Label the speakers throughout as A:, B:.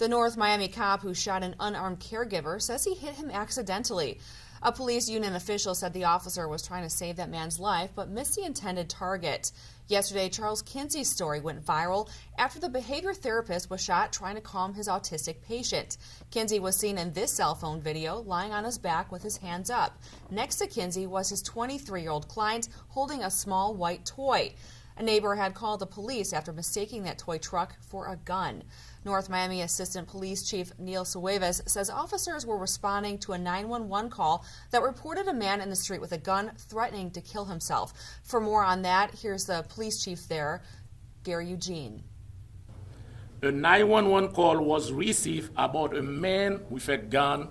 A: The North Miami cop who shot an unarmed caregiver says he hit him accidentally. A police union official said the officer was trying to save that man's life but missed the intended target. Yesterday, Charles Kinsey's story went viral after the behavior therapist was shot trying to calm his autistic patient. Kinsey was seen in this cell phone video lying on his back with his hands up. Next to Kinsey was his 23-year-old client holding a small white toy. A neighbor had called the police after mistaking that toy truck for a gun. North Miami Assistant Police Chief Neil Suevas says officers were responding to a 911 call that reported a man in the street with a gun threatening to kill himself. For more on that, here's the police chief there, Gary Eugene.
B: A 911 call was received about a man with a gun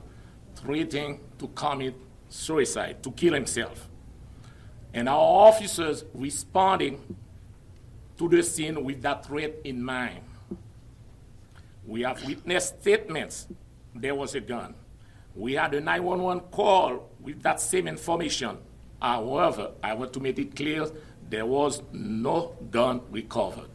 B: threatening to commit suicide, to kill himself. And our officers responding to the scene with that threat in mind. We have witnessed statements there was a gun. We had a 911 call with that same information. However, I want to make it clear there was no gun recovered.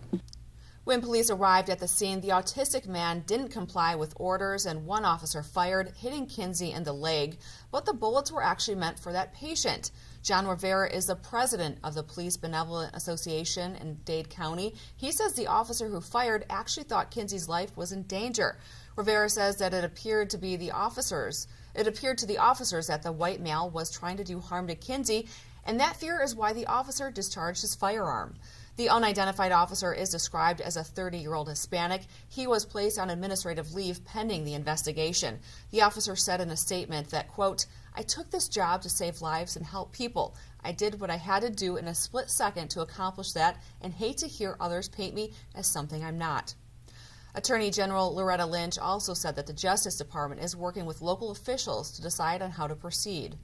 A: When police arrived at the scene, the autistic man didn't comply with orders and one officer fired, hitting Kinsey in the leg, but the bullets were actually meant for that patient. John Rivera is the president of the Police Benevolent Association in Dade County. He says the officer who fired actually thought Kinsey's life was in danger. Rivera says that it appeared to the officers that the white male was trying to do harm to Kinsey, and that fear is why the officer discharged his firearm. The unidentified officer is described as a 30-year-old Hispanic. He was placed on administrative leave pending the investigation. The officer said in a statement that, quote, "I took this job to save lives and help people. I did what I had to do in a split second to accomplish that and hate to hear others paint me as something I'm not." Attorney General Loretta Lynch also said that the Justice Department is working with local officials to decide on how to proceed.